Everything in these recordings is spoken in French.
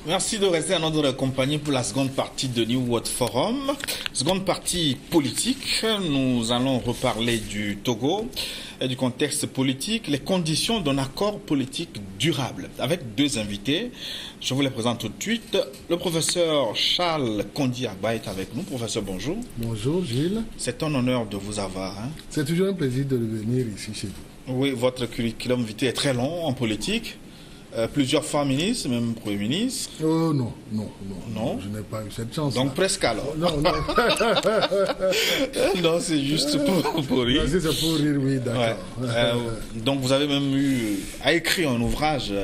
Merci de rester à notre compagnie pour la seconde partie de New World Forum. Seconde partie politique, nous allons reparler du Togo et du contexte politique, les conditions d'un accord politique durable. Avec deux invités, je vous les présente tout de suite. Le professeur Charles Kondi-Agba est avec nous. Professeur, bonjour. Bonjour Gilles. C'est un honneur de vous avoir. C'est toujours un plaisir de venir ici chez vous. Oui, votre curriculum vitae est très long en politique. Plusieurs fois ministre, même Premier ministre. Oh non. Je n'ai pas eu cette chance. Donc presque alors. Non. Non, c'est juste pour rire. Non, si c'est pour rire, oui, d'accord. Ouais. Donc vous avez même eu à écrire un ouvrage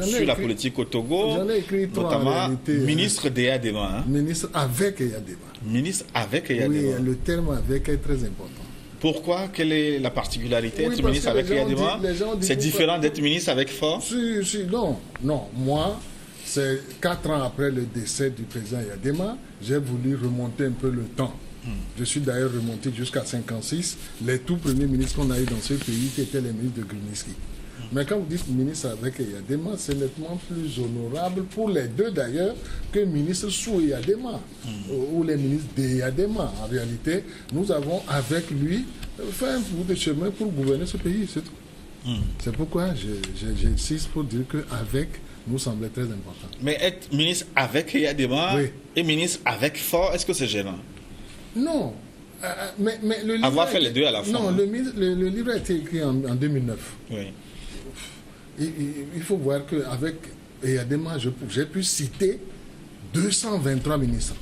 sur la politique au Togo. J'en ai écrit trois, notamment en réalité, ministre d'Eyadema. Ministre avec Eyadema. Ministre avec Eyadema. Oui, le terme avec est très important. Pourquoi? Quelle est la particularité d'être ministre avec Eyadema? C'est différent d'être ministre avec Faure? Non. Moi, c'est 4 ans après le décès du président Eyadema, j'ai voulu remonter un peu le temps. Je suis d'ailleurs remonté jusqu'à 56, les tout premiers ministres qu'on a eu dans ce pays qui étaient les ministres de Gruniski. Mais quand vous dites ministre avec Eyadema, c'est nettement plus honorable pour les deux d'ailleurs que ministre sous Eyadema ou les ministres d'Eyadema. En réalité, nous avons avec lui fait un bout de chemin pour gouverner ce pays, c'est tout. C'est pourquoi j'insiste pour dire qu'avec nous semblait très important. Mais être ministre avec Eyadema et ministre avec Faure, est-ce que c'est gênant? Non. Mais le livre avoir fait les deux à la fin. Non, le livre a été écrit en 2009. Oui. Il faut voir qu'avec Eyadema, j'ai pu citer 223 ministres.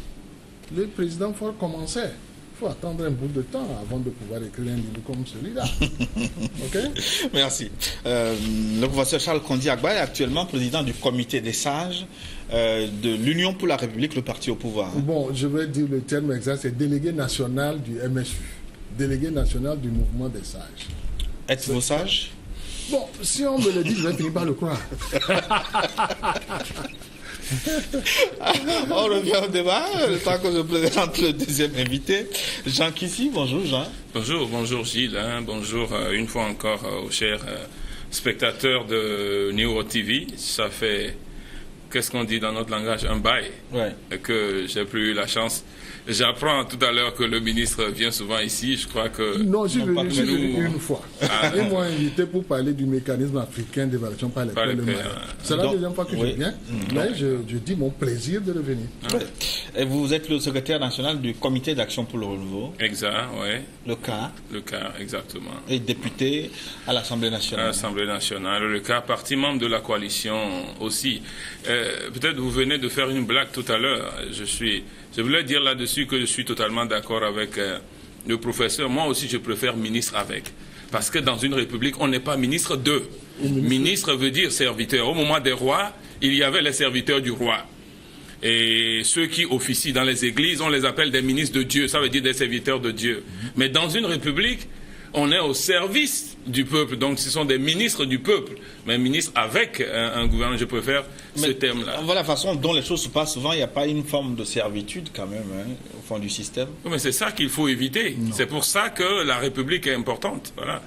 Le président Faure commençait. Il faut attendre un bout de temps avant de pouvoir écrire un livre comme celui-là. OK? Merci. Le professeur Charles Kondi-Agba est actuellement président du comité des sages de l'Union pour la République, le parti au pouvoir. Bon, je vais dire le terme exact, c'est délégué national du MSU, délégué national du mouvement des sages. Êtes-vous sage? Bon, si on me le dit, je vais finir par le croire. On revient au débat, le temps que je présente le deuxième invité. Jean Kissi, bonjour Jean. Bonjour Gilles, bonjour une fois encore aux chers spectateurs de Neo TV. Ça fait, qu'est-ce qu'on dit dans notre langage, un bail, que j'ai plus eu la chance. J'apprends tout à l'heure que le ministre vient souvent ici, je crois que... Non, je suis venu une fois. Ils m'ont invité pour parler du mécanisme africain d'évaluation par les pairs. C'est la deuxième fois que je viens, mais je dis mon plaisir de revenir. Et vous êtes le secrétaire national du comité d'action pour le renouveau. Exact, oui. Le CAR. Le CAR, exactement. Et député à l'Assemblée nationale. À l'Assemblée nationale. Le CAR, partie membre de la coalition aussi. Peut-être vous venez de faire une blague tout à l'heure. Je voulais dire là-dessus que je suis totalement d'accord avec le professeur. Moi aussi, je préfère ministre avec. Parce que dans une république, on n'est pas ministre de. Ministre veut dire serviteur. Au moment des rois, il y avait les serviteurs du roi. Et ceux qui officient dans les églises, on les appelle des ministres de Dieu. Ça veut dire des serviteurs de Dieu. Mais dans une république, on est au service du peuple. Donc, ce sont des ministres du peuple. Mais ministre avec un gouvernement, je préfère ce terme-là. Voilà la façon dont les choses se passent souvent. Il n'y a pas une forme de servitude, quand même, au fond du système. Oui, mais c'est ça qu'il faut éviter. C'est pour ça que la République est importante. Voilà.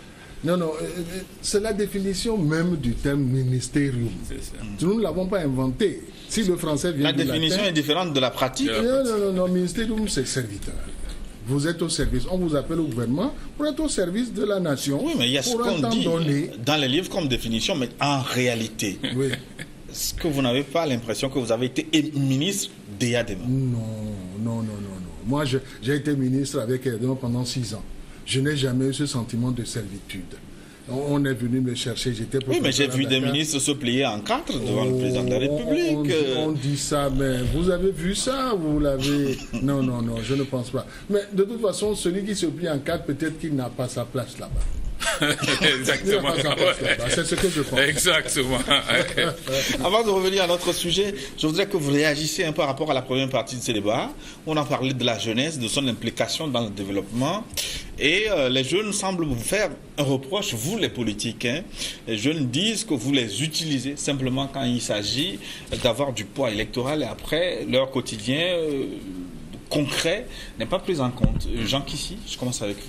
Non, c'est la définition même du terme ministérium. Nous ne l'avons pas inventé. Si le français vient la définition est différente de la pratique. Non, ministérium, c'est serviteur. Vous êtes au service. On vous appelle au gouvernement pour être au service de la nation. Oui, mais il y a ce qu'on dit dans les livres comme définition, mais en réalité, est-ce que vous n'avez pas l'impression que vous avez été ministre d'Eyadema? Non. Moi, j'ai été ministre avec Eyadema pendant 6 ans. Je n'ai jamais eu ce sentiment de servitude. On est venu me chercher, j'étais professeur. Oui, mais j'ai vu des ministres se plier en 4 devant le président de la République. On dit ça, mais vous avez vu ça? Vous l'avez... Non, je ne pense pas. Mais de toute façon, celui qui se plie en 4, peut-être qu'il n'a pas sa place là-bas. Exactement. C'est ce que je pense. Exactement. Avant de revenir à notre sujet, je voudrais que vous réagissiez un peu par rapport à la première partie de ce débat. On a parlé de la jeunesse, de son implication dans le développement. Et les jeunes semblent vous faire un reproche, vous les politiques. Les jeunes disent que vous les utilisez simplement quand il s'agit d'avoir du poids électoral et après leur quotidien concret n'est pas pris en compte. Jean Kissi, je commence avec vous.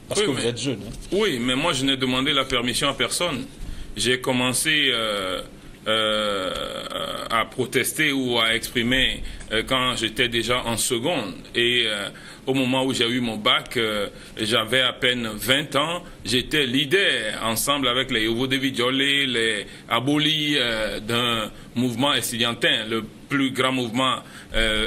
Parce que vous êtes jeune. Oui, mais moi je n'ai demandé la permission à personne. J'ai commencé à protester ou à exprimer quand j'étais déjà en seconde. Et au moment où j'ai eu mon bac, j'avais à peine 20 ans. J'étais leader, ensemble avec les Yovo David Diolé, les abolis d'un mouvement estudiantin, le plus grand mouvement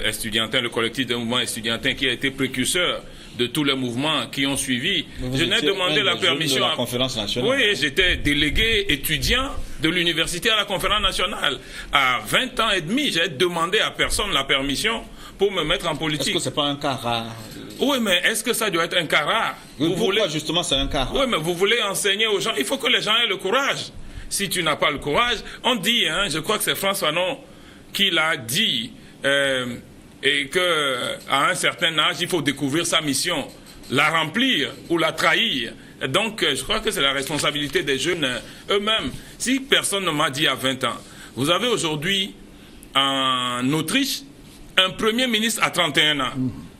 estudiantin, le collectif d'un mouvement estudiantin qui a été précurseur de tous les mouvements qui ont suivi. Je n'ai demandé la permission de la conférence nationale. Oui, j'étais délégué étudiant de l'université à la conférence nationale. À 20 ans et demi, j'ai demandé à personne la permission pour me mettre en politique. Est-ce que c'est pas un cas rare? Oui, mais est-ce que ça doit être un cas rare? Pourquoi justement c'est un cas rare? Oui, mais vous voulez enseigner aux gens. Il faut que les gens aient le courage. Si tu n'as pas le courage, on dit, je crois que c'est François Fanon qui l'a dit, et qu'à un certain âge, il faut découvrir sa mission, la remplir ou la trahir. Donc, je crois que c'est la responsabilité des jeunes eux-mêmes. Si personne ne m'a dit à 20 ans, vous avez aujourd'hui en Autriche un premier ministre à 31 ans.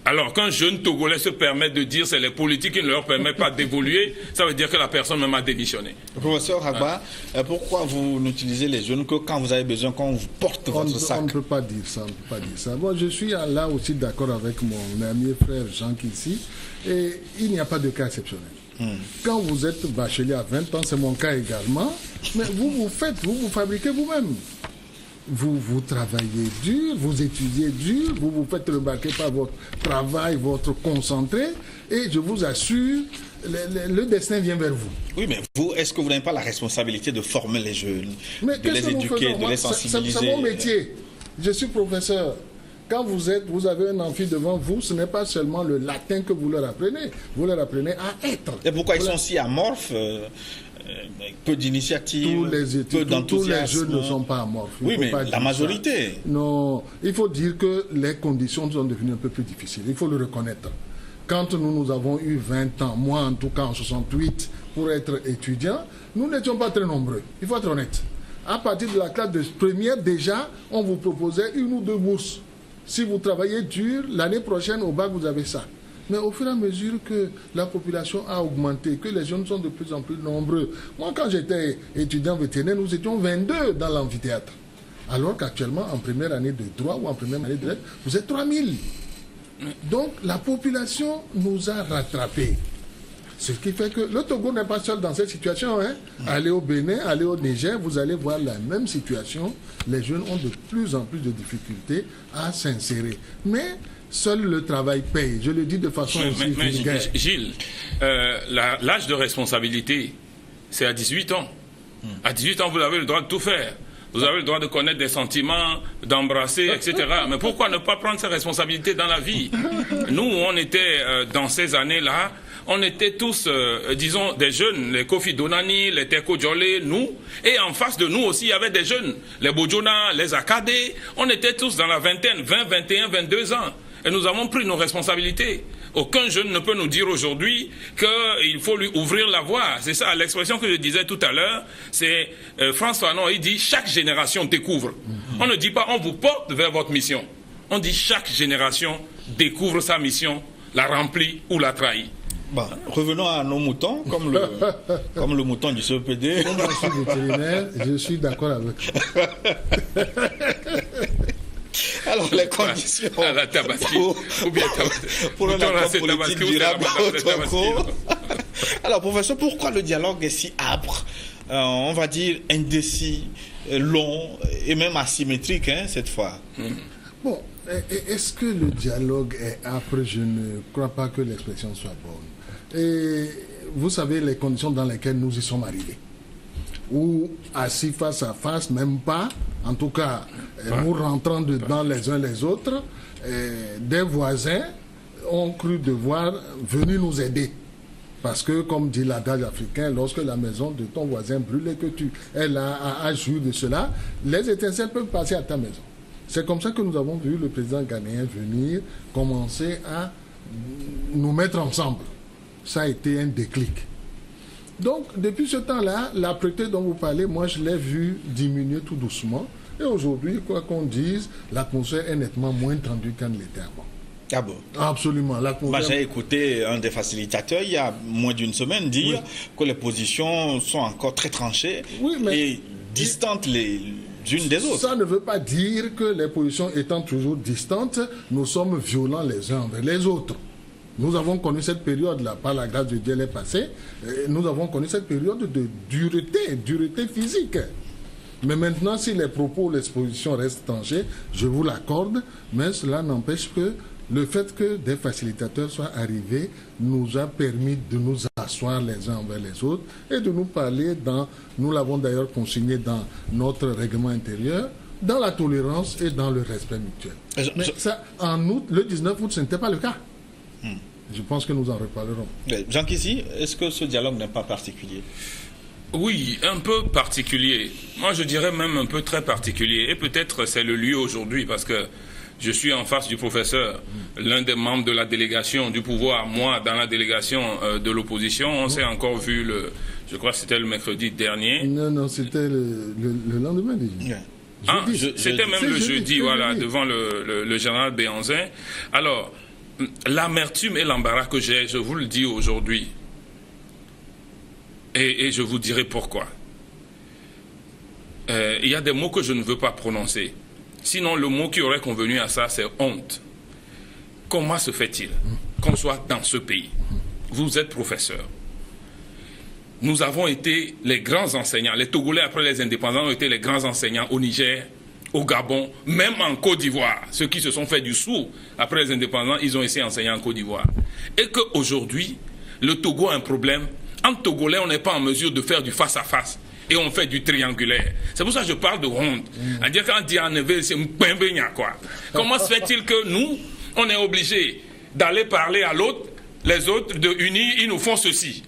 Alors qu'un jeune Togolais se permet de dire que c'est les politiques qui ne leur permettent pas d'évoluer, ça veut dire que la personne même a démissionné. Professeur Agba, pourquoi vous n'utilisez les jeunes que quand vous avez besoin, qu'on vous porte votre sac? On ne peut pas dire ça, Bon, je suis là aussi d'accord avec mon ami et frère Jean ici, et il n'y a pas de cas exceptionnel. Quand vous êtes bachelier à 20 ans, c'est mon cas également, mais vous fabriquez vous-même. Vous travaillez dur, vous étudiez dur, vous vous faites remarquer par votre travail, votre concentré, et je vous assure, le destin vient vers vous. Oui, mais vous, est-ce que vous n'avez pas la responsabilité de former les jeunes, de les éduquer, de les sensibiliser? C'est mon métier. Je suis professeur. Quand vous avez un amphi devant vous, ce n'est pas seulement le latin que vous leur apprenez à être. Et pourquoi ils sont si amorphes? Peu d'initiatives, peu d'enthousiasme. Tous les jeunes ne sont pas amorphes. Oui, mais la majorité. Ça. Non, il faut dire que les conditions sont devenues un peu plus difficiles. Il faut le reconnaître. Quand nous avons eu 20 ans, moi en tout cas en 68, pour être étudiant, nous n'étions pas très nombreux. Il faut être honnête. À partir de la classe de première, déjà, on vous proposait 1 ou 2 bourses. Si vous travaillez dur, l'année prochaine, au bac, vous avez ça. Mais au fur et à mesure que la population a augmenté, que les jeunes sont de plus en plus nombreux. Moi, quand j'étais étudiant vétérinaire, nous étions 22 dans l'amphithéâtre. Alors qu'actuellement, en première année de droit ou en première année de lettres, vous êtes 3000. Donc, la population nous a rattrapés. Ce qui fait que le Togo n'est pas seul dans cette situation. Allez au Bénin, allez au Niger, vous allez voir la même situation. Les jeunes ont de plus en plus de difficultés à s'insérer. Mais seul le travail paye. Je le dis de façon aussi vulgaire. Gilles, l'âge de responsabilité, c'est à 18 ans. À 18 ans, vous avez le droit de tout faire. Vous avez le droit de connaître des sentiments, d'embrasser, etc. Mais pourquoi ne pas prendre ses responsabilités dans la vie? Nous, on était dans ces années-là, on était tous, disons, des jeunes, les Kofi Donani, les Teko Djolé, nous. Et en face de nous aussi, il y avait des jeunes, les Bojona, les Akadé. On était tous dans la vingtaine, 20, 21, 22 ans. Et nous avons pris nos responsabilités. Aucun jeune ne peut nous dire aujourd'hui qu'il faut lui ouvrir la voie. C'est ça, l'expression que je disais tout à l'heure, c'est François Fanon, il dit chaque génération découvre. On ne dit pas on vous porte vers votre mission. On dit chaque génération découvre sa mission, la remplit ou la trahit. Bon, revenons à nos moutons, comme le mouton du CEPD. Comme je suis vétérinaire, je suis d'accord avec vous. Alors, les conditions à la Tabaski, pour un accord politique durable au Togo. Alors, professeur, pourquoi le dialogue est si âpre, on va dire indécis, long et même asymétrique cette fois? Bon, est-ce que le dialogue est âpre? Je ne crois pas que l'expression soit bonne. Et vous savez les conditions dans lesquelles nous y sommes arrivés. Ou assis face à face, même pas. En tout cas, nous rentrant dedans les uns les autres, des voisins ont cru devoir venir nous aider. Parce que, comme dit l'adage africain, lorsque la maison de ton voisin brûle et que tu es là à jouir de cela, les étincelles peuvent passer à ta maison. C'est comme ça que nous avons vu le président ghanéen venir commencer à nous mettre ensemble. Ça a été un déclic. Donc, depuis ce temps-là, l'âpreté dont vous parlez, moi, je l'ai vu diminuer tout doucement. Et aujourd'hui, quoi qu'on dise, l'atmosphère est nettement moins tendue qu'elle l'était avant. Ah bon? Absolument. J'ai écouté un des facilitateurs il y a moins d'une semaine dire que les positions sont encore très tranchées et distantes unes des autres. Ça ne veut pas dire que les positions étant toujours distantes, nous sommes violents les uns envers les autres. Nous avons connu cette période-là, par la grâce de Dieu, elle est passée. Nous avons connu cette période de dureté physique. Mais maintenant, si les propos, les positions restent tranchées, je vous l'accorde, mais cela n'empêche que le fait que des facilitateurs soient arrivés nous a permis de nous asseoir les uns envers les autres et de nous parler nous l'avons d'ailleurs consigné dans notre règlement intérieur, dans la tolérance et dans le respect mutuel. Mais ça, en août, le 19 août, ce n'était pas le cas. Je pense que nous en reparlerons. Jean Kissi, est-ce que ce dialogue n'est pas particulier? Oui, un peu particulier. Moi, je dirais même un peu très particulier. Et peut-être c'est le lieu aujourd'hui, parce que je suis en face du professeur, l'un des membres de la délégation du pouvoir, moi, dans la délégation de l'opposition. On s'est encore vu, je crois que c'était le mercredi dernier. Non, c'était le lendemain déjà. C'était même le jeudi, voilà, devant le général Béhanzin. Alors, l'amertume et l'embarras que j'ai, je vous le dis aujourd'hui, et je vous dirai pourquoi. Il y a des mots que je ne veux pas prononcer. Sinon, le mot qui aurait convenu à ça, c'est honte. Comment se fait-il qu'on soit dans ce pays? Vous êtes professeur. Nous avons été les grands enseignants. Les Togolais, après les indépendants, ont été les grands enseignants au Niger, au Gabon, même en Côte d'Ivoire. Ceux qui se sont fait du sourd après les indépendants, ils ont essayé d'enseigner en Côte d'Ivoire. Et qu'aujourd'hui, le Togo a un problème. En Togolais, on n'est pas en mesure de faire du face-à-face. Et on fait du triangulaire. C'est pour ça que je parle de honte. C'est-à-dire quand on dit en éveil, c'est quoi. Comment se fait-il que nous, on est obligés d'aller parler à l'autre, les autres de unis, ils nous font ceci.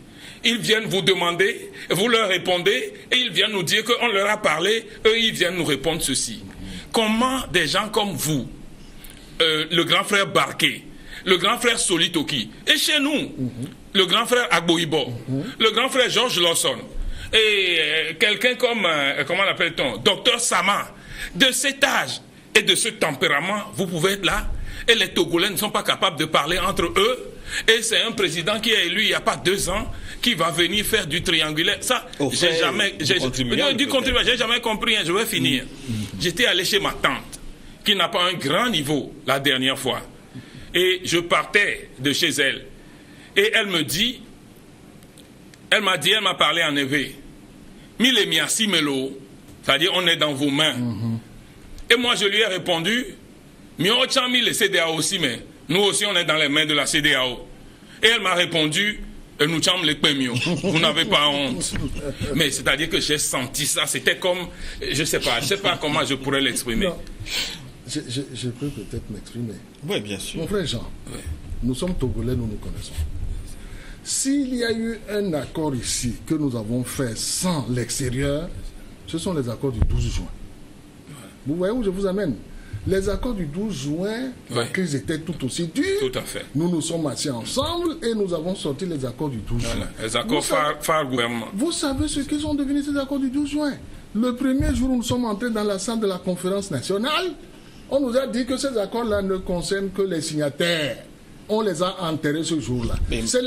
Ils viennent vous demander, vous leur répondez, et ils viennent nous dire qu'on leur a parlé, eux ils viennent nous répondre ceci. Comment des gens comme vous, le grand frère Barké, le grand frère Solitoki, et chez nous, le grand frère Agboibo, le grand frère George Lawson, et quelqu'un comme, comment l'appelle-t-on, Docteur Sama, de cet âge et de ce tempérament, vous pouvez être là, et les Togolais ne sont pas capables de parler entre eux, et c'est un président qui est élu il n'y a pas 2 ans, qui va venir faire du triangulaire. Ça, j'ai jamais compris, hein, je vais finir. J'étais allé chez ma tante, qui n'a pas un grand niveau la dernière fois, et je partais de chez elle, et elle m'a parlé en éveil. Mille miasi melo, c'est-à-dire on est dans vos mains. Et moi je lui ai répondu, mio chami le CEDEAO aussi, mais nous aussi on est dans les mains de la CEDEAO. Et elle m'a répondu, nous cham les pemio, vous n'avez pas honte. Mais c'est-à-dire que j'ai senti ça, c'était comme, je sais pas comment je pourrais l'exprimer. Je peux peut-être m'exprimer. Oui, bien sûr. Mon frère Jean, nous sommes Togolais, nous nous connaissons. S'il y a eu un accord ici que nous avons fait sans l'extérieur, ce sont les accords du 12 juin. Vous voyez où je vous amène? Les accords du 12 juin, la crise était tout aussi dure. Tout à fait. Nous nous sommes assis ensemble et nous avons sorti les accords du 12 juin. Les accords phare gouvernement. Vous savez ce qu'ils sont devenus ces accords du 12 juin? Le premier jour où nous sommes entrés dans la salle de la conférence nationale, on nous a dit que ces accords-là ne concernent que les signataires. On les a enterrés ce jour-là. C'est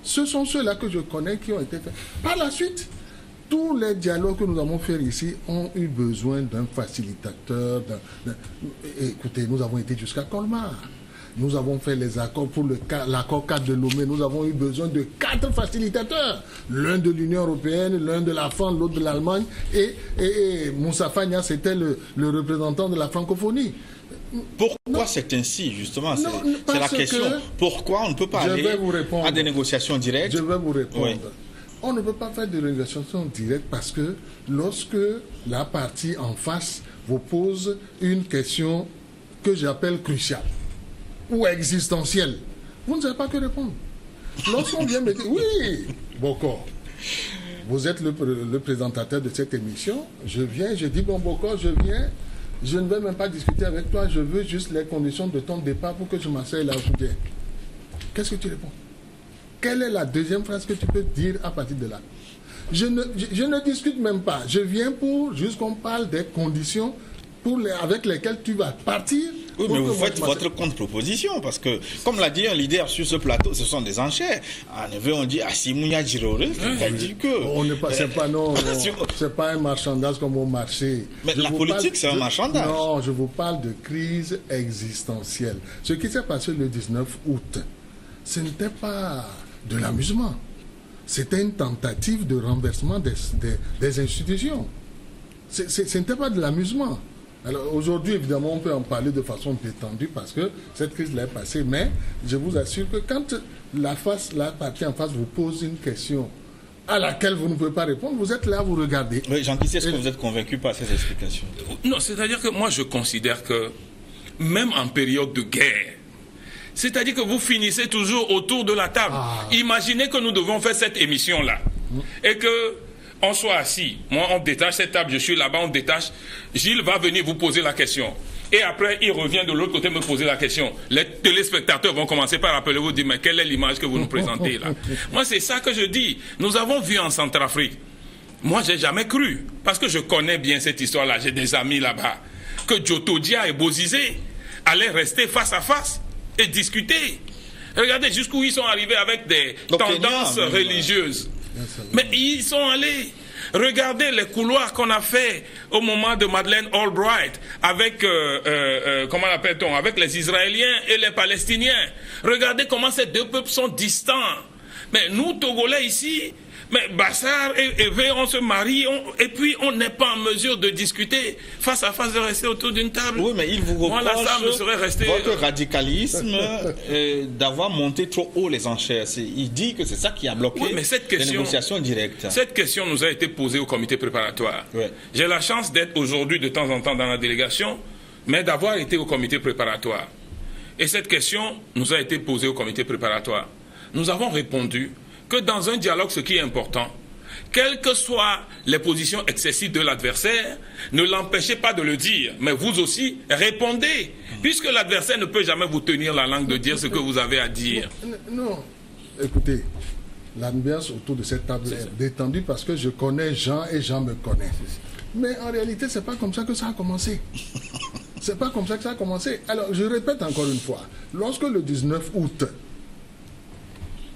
ce sont ceux-là que je connais qui ont été faits. Par la suite, tous les dialogues que nous avons faits ici ont eu besoin d'un facilitateur. Écoutez, nous avons été jusqu'à Colmar. Nous avons fait les accords pour l'accord 4 de Lomé. Nous avons eu besoin de 4 facilitateurs. L'un de l'Union européenne, l'un de la France, l'autre de l'Allemagne. Et Moussa Fagna, c'était le représentant de la francophonie. Pourquoi c'est ainsi, justement? C'est la question. Pourquoi on ne peut pas aller à des négociations directes? Je vais vous répondre. Oui. On ne peut pas faire de négociations directes parce que lorsque la partie en face vous pose une question que j'appelle cruciale ou existentielle, vous ne savez pas que répondre. Lorsqu'on vient me dire, oui, Boko, vous êtes le présentateur de cette émission, je dis, bon Boko, je viens, je ne vais même pas discuter avec toi, je veux juste les conditions de ton départ pour que je m'asseye là où tu es. Qu'est-ce que tu réponds? Quelle est la deuxième phrase que tu peux dire à partir de là? Je ne discute même pas. Je viens pour juste qu'on parle des conditions avec lesquelles tu vas partir Oui, mais vous faites votre contre-proposition, parce que, comme l'a dit un leader sur ce plateau, ce sont des enchères. En effet, on dit, si Mounia Girore, c'est-à-dire que... On n'est pas, c'est pas un marchandage comme au marché. Mais la politique, c'est un marchandage. Non, je vous parle de crise existentielle. Ce qui s'est passé le 19 août, ce n'était pas de l'amusement. C'était une tentative de renversement des institutions. Ce n'était pas de l'amusement. Alors aujourd'hui, évidemment, on peut en parler de façon détendue parce que cette crise-là est passée. Mais je vous assure que quand la partie en face vous pose une question à laquelle vous ne pouvez pas répondre, vous êtes là, vous regardez. Oui, Jean-Christophe, est-ce que vous êtes convaincu par ces explications? Non, c'est-à-dire que moi, je considère que même en période de guerre, c'est-à-dire que vous finissez toujours autour de la table. Imaginez que nous devons faire cette émission-là et que on soit assis. Moi, on détache cette table, je suis là-bas, on détache. Gilles va venir vous poser la question. Et après, il revient de l'autre côté me poser la question. Les téléspectateurs vont commencer par appeler vous, dire, mais quelle est l'image que vous nous présentez là? Moi, c'est ça que je dis. Nous avons vu en Centrafrique. Moi, j'ai jamais cru, parce que je connais bien cette histoire-là, j'ai des amis là-bas, que Joto Dia et Bozizé allaient rester face à face et discuter. Regardez jusqu'où ils sont arrivés avec des tendances religieuses. Mais ils sont allés. Regardez les couloirs qu'on a fait au moment de Madeleine Albright avec, comment l'appelle-t-on, avec les Israéliens et les Palestiniens. Regardez comment ces deux peuples sont distants. Mais nous, Togolais ici, mais Bassar et Evé, on se marie, et puis on n'est pas en mesure de discuter face à face, de rester autour d'une table. Oui, mais il vous reproche votre radicalisme d'avoir monté trop haut les enchères. Il dit que c'est ça qui a bloqué les négociations directes. Cette question nous a été posée au comité préparatoire. Oui. J'ai la chance d'être aujourd'hui de temps en temps dans la délégation, mais d'avoir été au comité préparatoire. Et cette question nous a été posée au comité préparatoire. Nous avons répondu que dans un dialogue, ce qui est important, quelles que soient les positions excessives de l'adversaire, ne l'empêchez pas de le dire, mais vous aussi, répondez, puisque l'adversaire ne peut jamais vous tenir la langue de dire ce que vous avez à dire. Non, écoutez, l'ambiance autour de cette table est détendue parce que je connais Jean et Jean me connaît. Mais en réalité, c'est pas comme ça que ça a commencé. C'est pas comme ça que ça a commencé. Alors, je répète encore une fois, lorsque le 19 août,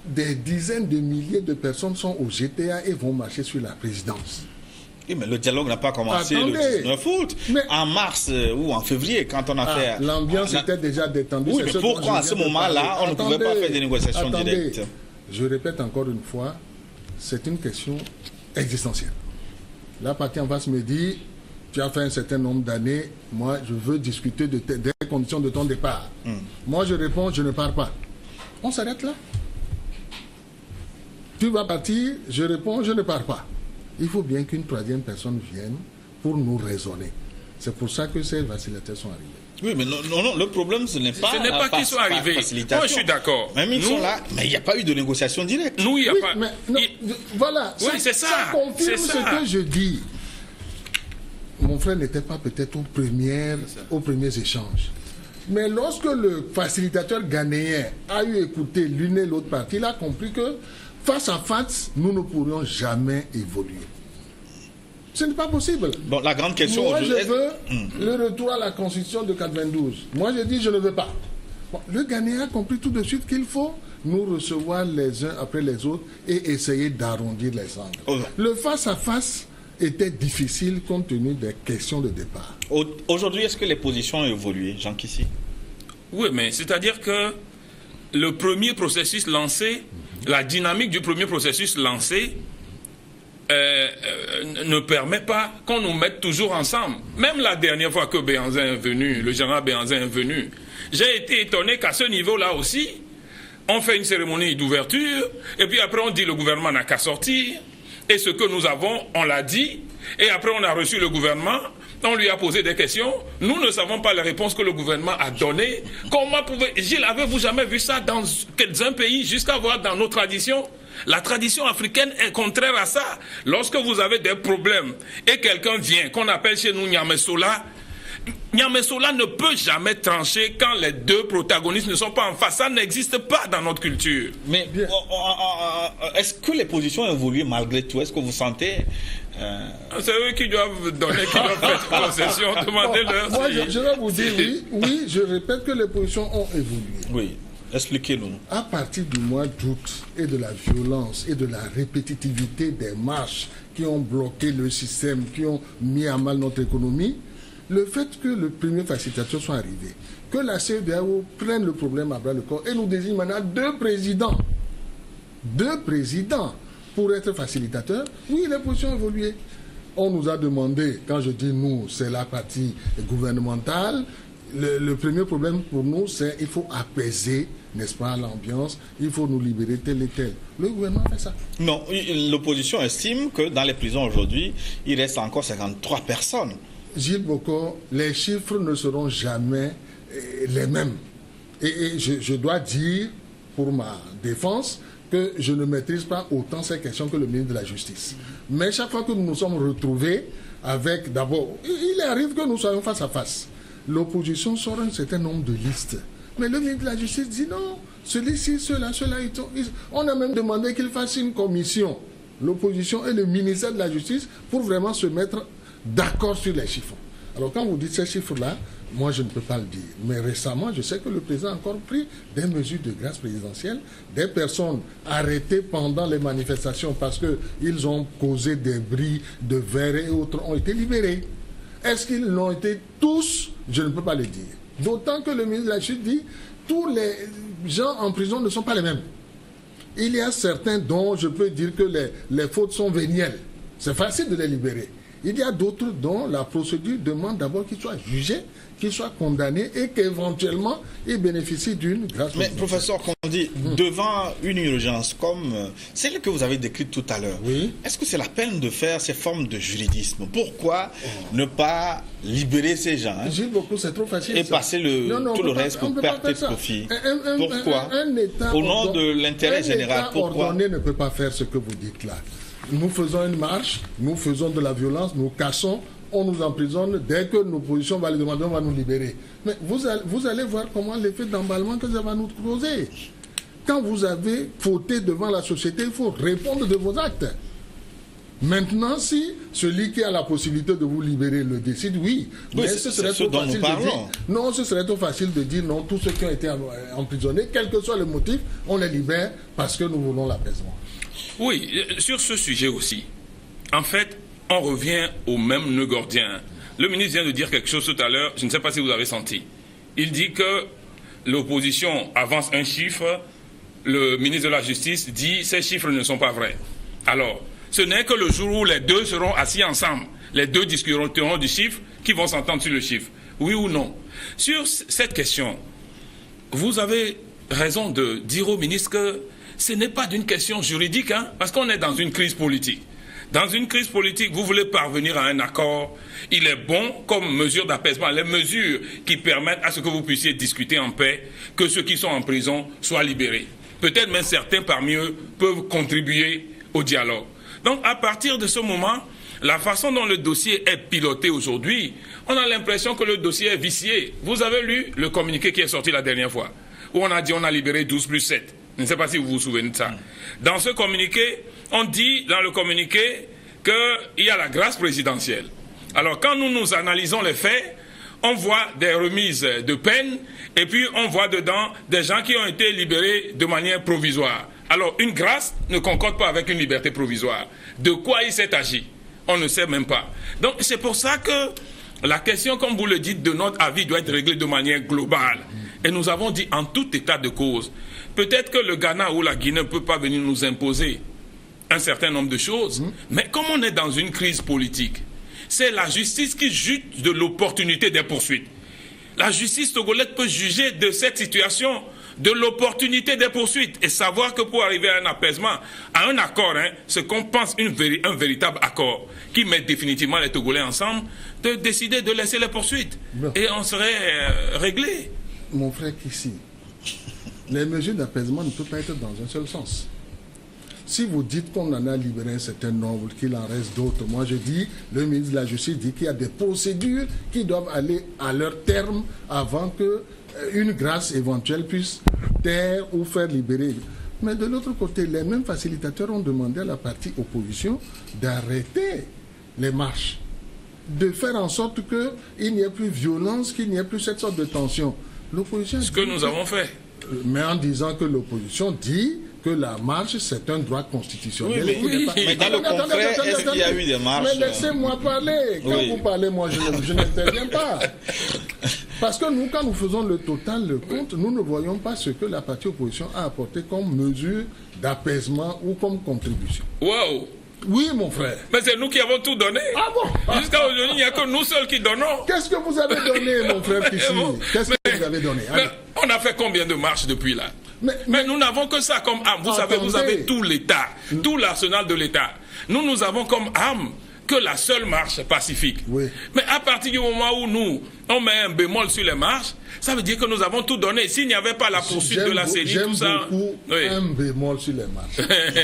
des dizaines de milliers de personnes sont au GTA et vont marcher sur la présidence. Oui, mais le dialogue n'a pas commencé le 19 août. Mais en mars ou en février, quand on a fait... L'ambiance était déjà détendue. Oui, mais pourquoi à ce moment-là, on ne pouvait pas faire des négociations directes? Je répète encore une fois, c'est une question existentielle. La partie en face me dit, tu as fait un certain nombre d'années, moi je veux discuter des conditions de ton départ. Moi je réponds, je ne pars pas. On s'arrête là. Tu vas partir, je réponds, je ne pars pas. Il faut bien qu'une troisième personne vienne pour nous raisonner. C'est pour ça que ces vacilateurs sont arrivés. Oui, mais non, le problème, ce n'est pas qu'ils sont arrivés. Moi, je suis d'accord. Même ils sont là, mais il n'y a pas eu de négociation directe. Nous, il n'y a pas... Mais, non, voilà, oui, c'est ça. Ça confirme ce que je dis. Mon frère n'était pas peut-être aux premiers échanges. Mais lorsque le facilitateur ghanéen a eu écouté l'une et l'autre partie, il a compris que face à face, nous ne pourrions jamais évoluer. Ce n'est pas possible. Bon, la grande question... Moi, je veux le retour à la constitution de 92. Moi, je dis, je ne veux pas. Bon, le Ghanéen a compris tout de suite qu'il faut nous recevoir les uns après les autres et essayer d'arrondir les angles. Le face-à-face était difficile compte tenu des questions de départ. Aujourd'hui, est-ce que les positions ont évolué, Jean Kissi? Oui, mais c'est-à-dire que le premier processus lancé, la dynamique du premier processus lancé ne permet pas qu'on nous mette toujours ensemble. Même la dernière fois que Béhanzin est venu, le général Béhanzin est venu, j'ai été étonné qu'à ce niveau-là aussi, on fait une cérémonie d'ouverture, et puis après on dit le gouvernement n'a qu'à sortir, et ce que nous avons, on l'a dit, et après on a reçu le gouvernement, on lui a posé des questions, nous ne savons pas les réponses que le gouvernement a données. Comment Gilles, avez-vous jamais vu ça dans un pays, jusqu'à voir dans nos traditions? La tradition africaine est contraire à ça. Lorsque vous avez des problèmes et quelqu'un vient, qu'on appelle chez nous Niamesola, Niamey-Sola ne peut jamais trancher quand les deux protagonistes ne sont pas en face. Ça n'existe pas dans notre culture. Mais est-ce que les positions ont évolué malgré tout? Est-ce que vous sentez... C'est eux qui doivent donner, qui doivent faire concession, demandez-leur. Moi, je vais vous dire oui, je répète que les positions ont évolué. Oui, expliquez-nous. À partir du mois d'août et de la violence et de la répétitivité des marches qui ont bloqué le système, qui ont mis à mal notre économie, le fait que le premier facilitateur soit arrivé, que la CEDEAO prenne le problème à bras le corps et nous désigne maintenant deux présidents pour être facilitateurs, oui, les positions ont évolué. On nous a demandé, quand je dis nous, c'est la partie gouvernementale, le premier problème pour nous, c'est qu'il faut apaiser, n'est-ce pas, l'ambiance, il faut nous libérer tel et tel. Le gouvernement fait ça. Non, l'opposition estime que dans les prisons aujourd'hui, il reste encore 53 personnes. Gilles Bokor, les chiffres ne seront jamais les mêmes. Et je dois dire, pour ma défense, que je ne maîtrise pas autant ces questions que le ministre de la Justice. Mais chaque fois que nous nous sommes retrouvés avec, d'abord, il arrive que nous soyons face à face. L'opposition sort un certain nombre de listes. Mais le ministre de la Justice dit non, celui-ci, ceux-là, on a même demandé qu'il fasse une commission, l'opposition et le ministère de la Justice, pour vraiment se mettre d'accord sur les chiffres. Alors quand vous dites ces chiffres-là, moi je ne peux pas le dire. Mais récemment, je sais que le président a encore pris des mesures de grâce présidentielle. Des personnes arrêtées pendant les manifestations parce qu'ils ont causé des bris de verre et autres ont été libérés. Est-ce qu'ils l'ont été tous? Je ne peux pas le dire. D'autant que le ministre de la Justice dit tous les gens en prison ne sont pas les mêmes. Il y a certains dont je peux dire que les fautes sont vénielles. C'est facile de les libérer. Il y a d'autres dont la procédure demande d'abord qu'ils soient jugés, qu'ils soient condamnés et qu'éventuellement ils bénéficient d'une grâce. Mais professeur, comme on dit, devant une urgence comme celle que vous avez décrite tout à l'heure, oui, est-ce que c'est la peine de faire ces formes de juridisme? Pourquoi ne pas libérer ces gens Gilles Bokor, c'est trop facile. Et passer tout le reste pour perte et profit? Pourquoi? Au nom de l'intérêt général, pourquoi? Un État ordonné ne peut pas faire ce que vous dites là. Nous faisons une marche, nous faisons de la violence, nous cassons, on nous emprisonne. Dès que nos positions vont les demander, on va nous libérer. Mais vous allez voir comment l'effet d'emballement que ça va nous causer. Quand vous avez fauté devant la société, il faut répondre de vos actes. Maintenant, si celui qui a la possibilité de vous libérer le décide, oui. Mais ce serait trop facile de dire. Non, ce serait trop facile de dire non, tous ceux qui ont été emprisonnés, quel que soit le motif, on les libère parce que nous voulons l'apaisement. Oui, sur ce sujet aussi. En fait, on revient au même nœud gordien. Le ministre vient de dire quelque chose tout à l'heure, je ne sais pas si vous avez senti. Il dit que l'opposition avance un chiffre, le ministre de la Justice dit ces chiffres ne sont pas vrais. Alors, ce n'est que le jour où les deux seront assis ensemble, les deux discuteront du chiffre, qui vont s'entendre sur le chiffre. Oui ou non? Sur cette question, vous avez raison de dire au ministre que ce n'est pas d'une question juridique, parce qu'on est dans une crise politique. Dans une crise politique, vous voulez parvenir à un accord. Il est bon, comme mesure d'apaisement, les mesures qui permettent à ce que vous puissiez discuter en paix, que ceux qui sont en prison soient libérés. Peut-être même certains parmi eux peuvent contribuer au dialogue. Donc, à partir de ce moment, la façon dont le dossier est piloté aujourd'hui, on a l'impression que le dossier est vicié. Vous avez lu le communiqué qui est sorti la dernière fois, où on a dit on a libéré 12 plus 7. Je ne sais pas si vous vous souvenez de ça. Dans ce communiqué, on dit dans le communiqué qu'il y a la grâce présidentielle. Alors quand nous analysons les faits, on voit des remises de peine et puis on voit dedans des gens qui ont été libérés de manière provisoire. Alors une grâce ne concorde pas avec une liberté provisoire. De quoi il s'est agi? On ne sait même pas. Donc c'est pour ça que la question, comme vous le dites, de notre avis doit être réglée de manière globale. Et nous avons dit en tout état de cause, peut-être que le Ghana ou la Guinée ne peut pas venir nous imposer un certain nombre de choses, mais comme on est dans une crise politique, c'est la justice qui juge de l'opportunité des poursuites. La justice togolaise peut juger de cette situation, de l'opportunité des poursuites, et savoir que pour arriver à un apaisement, à un accord, ce qu'on pense un véritable accord, qui met définitivement les Togolais ensemble, de décider de laisser les poursuites. Et on serait réglé. Mon frère Kissi, les mesures d'apaisement ne peuvent pas être dans un seul sens. si vous dites qu'on en a libéré un certain nombre, qu'il en reste d'autres, moi je dis, le ministre de la Justice dit qu'il y a des procédures qui doivent aller à leur terme avant que une grâce éventuelle puisse taire ou faire libérer. Mais de l'autre côté, les mêmes facilitateurs ont demandé à la partie opposition d'arrêter les marches, de faire en sorte qu'il n'y ait plus violence, qu'il n'y ait plus cette sorte de tension. L'opposition... Ce que nous avons fait. Mais en disant que l'opposition dit que la marche, c'est un droit constitutionnel. Oui, mais dans le concret, est-ce qu'il y a eu des marches? Mais laissez-moi parler. Quand vous parlez, moi, je n'interviens pas. Parce que nous, quand nous faisons le total, le compte, nous ne voyons pas ce que la partie opposition a apporté comme mesure d'apaisement ou comme contribution. Waouh! Oui, mon frère. Mais c'est nous qui avons tout donné. Ah bon? Jusqu'à aujourd'hui, il n'y a que nous seuls qui donnons. Qu'est-ce que vous avez donné, mon frère Kissi? Qu'est-ce que vous avez donné? Mais on a fait combien de marches depuis là? Mais nous n'avons que ça comme arme. Vous savez, vous avez tout l'État, tout l'arsenal de l'État. Nous avons comme arme que la seule marche pacifique. Oui. Mais à partir du moment où nous, on met un bémol sur les marches, ça veut dire que nous avons tout donné. S'il n'y avait pas la poursuite de la CENI, tout ça... J'aime un bémol sur les marches.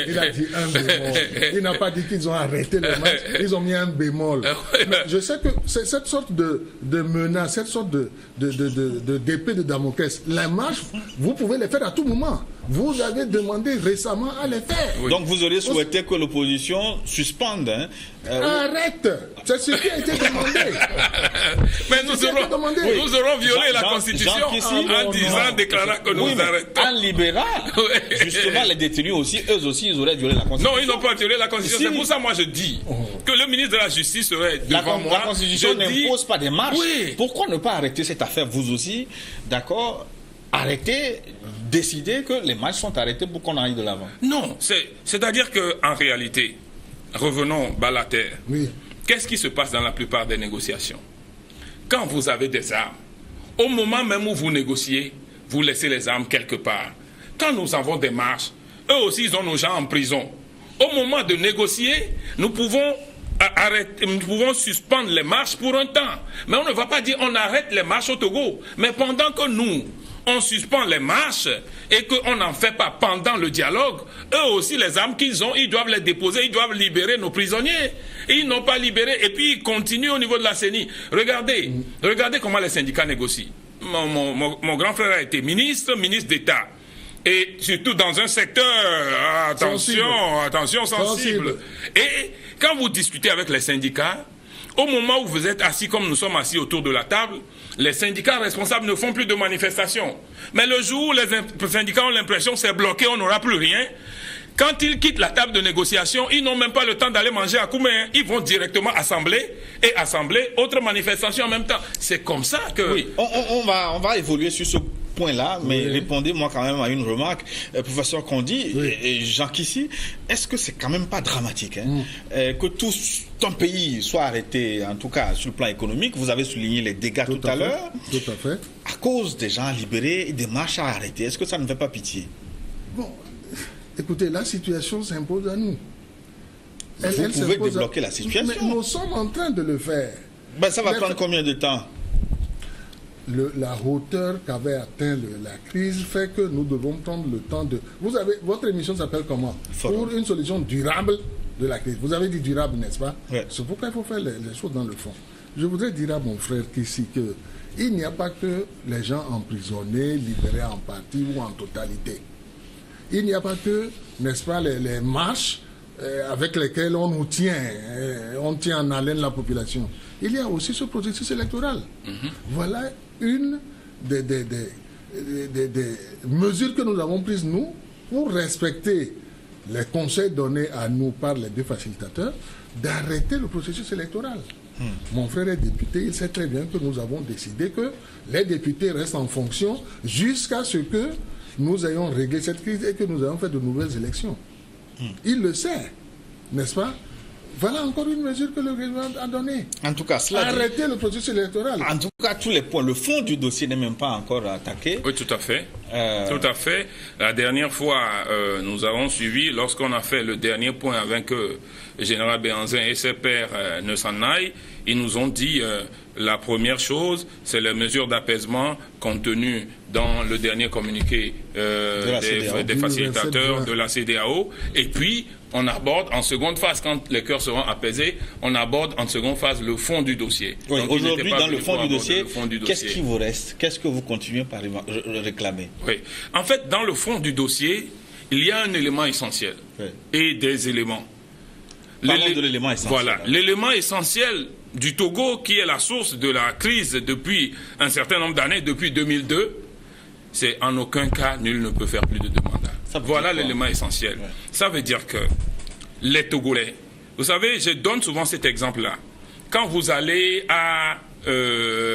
Il a dit un bémol. Il n'a pas dit qu'ils ont arrêté les marches. Ils ont mis un bémol. Mais je sais que c'est cette sorte de menace, cette sorte d'épée de Damoclès. Les marches, vous pouvez les faire à tout moment. Vous avez demandé récemment à les faire. Oui. Donc vous auriez souhaité que l'opposition suspende. Arrête! C'est ce qui a été demandé. Mais nous aurons violé la Constitution en déclarant que nous arrêtons. En libérant, justement, les détenus aussi, eux aussi, ils auraient violé la Constitution. Non, ils n'ont pas violé la Constitution. C'est pour ça, moi, je dis que le ministre de la Justice serait devant moi. La Constitution n'impose pas des marches. Oui. Pourquoi ne pas arrêter cette affaire, vous aussi, d'accord? Arrêter, décider que les marches sont arrêtées pour qu'on aille de l'avant. Non, c'est-à-dire qu'en réalité, revenons bas la terre. Oui. Qu'est-ce qui se passe dans la plupart des négociations? Quand vous avez des armes, au moment même où vous négociez, vous laissez les armes quelque part. Quand nous avons des marches, eux aussi ils ont nos gens en prison. Au moment de négocier, nous pouvons suspendre les marches pour un temps. Mais on ne va pas dire on arrête les marches au Togo. Mais pendant que nous, on suspend les marches et qu'on n'en fait pas pendant le dialogue, eux aussi, les armes qu'ils ont, ils doivent les déposer, ils doivent libérer nos prisonniers. Et ils n'ont pas libéré, et puis ils continuent au niveau de la CENI. Regardez comment les syndicats négocient. Mon grand frère a été ministre d'État. Et surtout dans un secteur, attention, sensible. Et quand vous discutez avec les syndicats, au moment où vous êtes assis comme nous sommes assis autour de la table, les syndicats responsables ne font plus de manifestations. Mais le jour où les syndicats ont l'impression que c'est bloqué, on n'aura plus rien. Quand ils quittent la table de négociation, ils n'ont même pas le temps d'aller manger à Koumé. Ils vont directement assembler autre manifestation en même temps. C'est comme ça que... Oui, on va évoluer sur ce point-là, mais répondez-moi quand même à une remarque, professeur Kondi et Jean Kissi, est-ce que c'est quand même pas dramatique que tout un pays soit arrêté, en tout cas sur le plan économique? Vous avez souligné les dégâts tout à l'heure. Tout à fait. À cause des gens libérés et des marches à arrêter. Est-ce que ça ne fait pas pitié? Bon, écoutez, la situation s'impose à nous. Vous pouvez débloquer la situation. Mais nous sommes en train de le faire. Ben, ça va prendre combien de temps? La hauteur qu'avait atteint la crise fait que nous devons prendre le temps de... Votre émission s'appelle comment? Pour une solution durable de la crise. Vous avez dit durable, n'est-ce pas? Oui. C'est pourquoi il faut faire les choses dans le fond. Je voudrais dire à mon frère qu'ici il n'y a pas que les gens emprisonnés, libérés en partie ou en totalité. Il n'y a pas que, n'est-ce pas, les marches avec lesquelles on nous tient, on tient en haleine la population. Il y a aussi ce processus électoral. Voilà une des mesures que nous avons prises, nous, pour respecter les conseils donnés à nous par les deux facilitateurs, d'arrêter le processus électoral. Mon frère est député, il sait très bien que nous avons décidé que les députés restent en fonction jusqu'à ce que nous ayons réglé cette crise et que nous ayons fait de nouvelles élections. Il le sait, n'est-ce pas? Voilà encore une mesure que le gouvernement a donnée. En tout cas, arrêter le processus électoral. En tout cas, tous les points. Le fond du dossier n'est même pas encore attaqué. Oui, tout à fait. Tout à fait. La dernière fois, nous avons suivi, lorsqu'on a fait le dernier point avec le général Béhanzin et ses pairs ne s'en aillent, ils nous ont dit La première chose, c'est les mesures d'apaisement contenues dans le dernier communiqué des facilitateurs de la CEDEAO. Et puis, on aborde en seconde phase, quand les cœurs seront apaisés, on aborde en seconde phase le fond du dossier. Oui, aujourd'hui, dans le fond du dossier, qu'est-ce qui vous reste? Qu'est-ce que vous continuez par réclamer? Oui. En fait, dans le fond du dossier, il y a un élément essentiel et des éléments. Parlons de l'élément essentiel. Voilà, l'élément essentiel du Togo, qui est la source de la crise depuis un certain nombre d'années, depuis 2002, c'est en aucun cas, nul ne peut faire plus de 2 mandats. Voilà l'élément essentiel. Ouais. Ça veut dire que les Togolais, vous savez, je donne souvent cet exemple-là. Quand vous allez à,